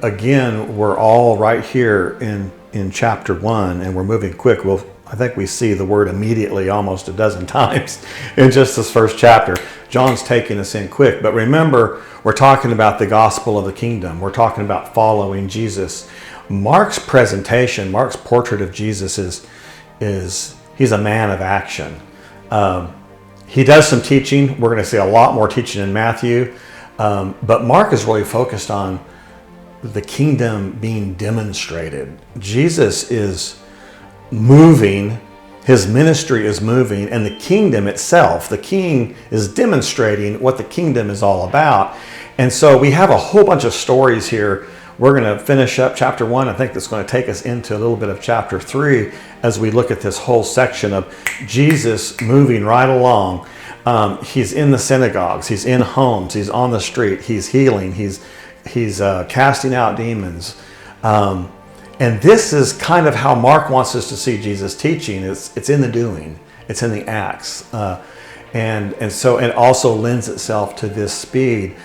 again, we're all right here in chapter 1, and we're moving quick. I think we see the word immediately almost a dozen times in just this first chapter. John's taking us in quick. But remember, we're talking about the gospel of the kingdom. We're talking about following Jesus. Mark's presentation, Mark's portrait of Jesus is he's a man of action. He does some teaching. We're going to see a lot more teaching in Matthew. But Mark is really focused on the kingdom being demonstrated. Jesus is moving, his ministry is moving, and the kingdom itself, the king is demonstrating what the kingdom is all about. And so we have a whole bunch of stories here. We're going to finish up chapter 1. I think that's going to take us into a little bit of chapter 3 as we look at this whole section of Jesus moving right along. He's in the synagogues, he's in homes, he's on the street, he's healing, he's casting out demons. And this is kind of how Mark wants us to see Jesus teaching. It's in the doing, it's in the acts. And so it also lends itself to this speed.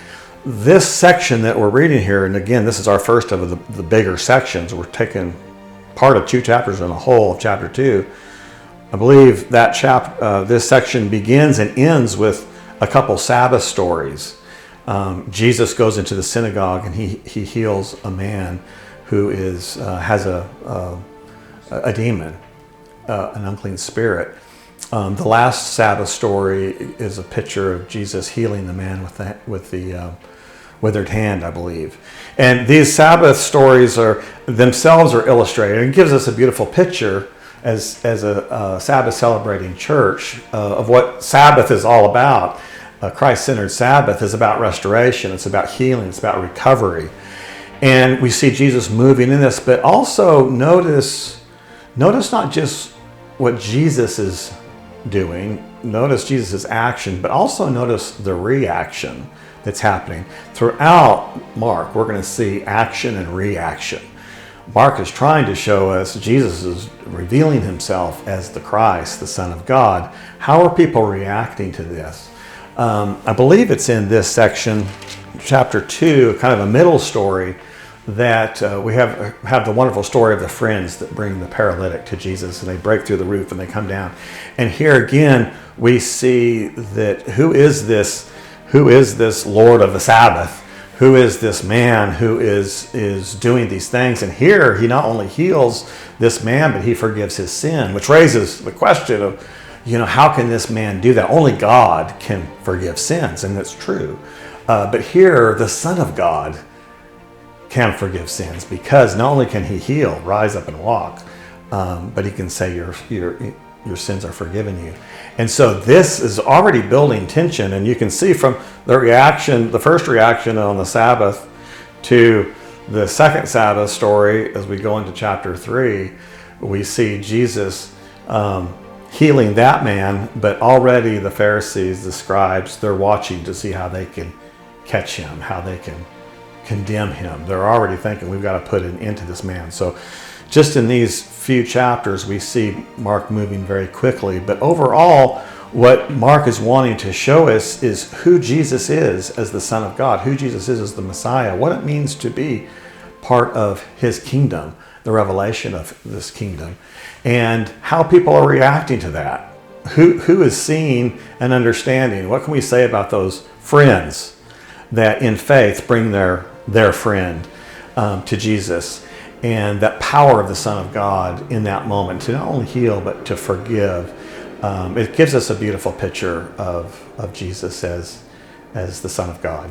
This section that we're reading here, and again, this is our first of the bigger sections. We're taking part of 2 chapters and a whole of chapter 2. I believe that this section begins and ends with a couple Sabbath stories. Jesus goes into the synagogue and he heals a man who has a demon, an unclean spirit. The last Sabbath story is a picture of Jesus healing the man with the withered hand, I believe. And these Sabbath stories themselves are illustrated. It gives us a beautiful picture as a Sabbath celebrating church of what Sabbath is all about. Christ-centered Sabbath is about restoration. It's about healing. It's about recovery. And we see Jesus moving in this, but also notice not just what Jesus is doing, notice Jesus' action, but also notice the reaction that's happening. Throughout Mark, we're going to see action and reaction. Mark is trying to show us Jesus is revealing himself as the Christ, the Son of God. How are people reacting to this? I believe it's in this section, chapter 2, kind of a middle story, that we have the wonderful story of the friends that bring the paralytic to Jesus, and they break through the roof and they come down. And here again, we see that who is this Lord of the Sabbath? Who is this man who is doing these things? And here he not only heals this man, but he forgives his sin, which raises the question of, how can this man do that? Only God can forgive sins, and that's true. But here, the Son of God can forgive sins, because not only can he heal, rise up and walk, but he can say your sins are forgiven you. And so this is already building tension, and you can see from the first reaction on the Sabbath to the second Sabbath story, as we go into chapter 3, we see Jesus healing that man, but already the Pharisees, the scribes, they're watching to see how they can catch him, how they can condemn him. They're already thinking, we've got to put an end to this man. So just in these few chapters, we see Mark moving very quickly. But overall, what Mark is wanting to show us is who Jesus is as the Son of God, who Jesus is as the Messiah, what it means to be part of his kingdom, the revelation of this kingdom, and how people are reacting to that. Who is seeing and understanding? What can we say about those friends that in faith bring their friend to Jesus, and that power of the Son of God in that moment to not only heal but to forgive? It gives us a beautiful picture of Jesus as the Son of God.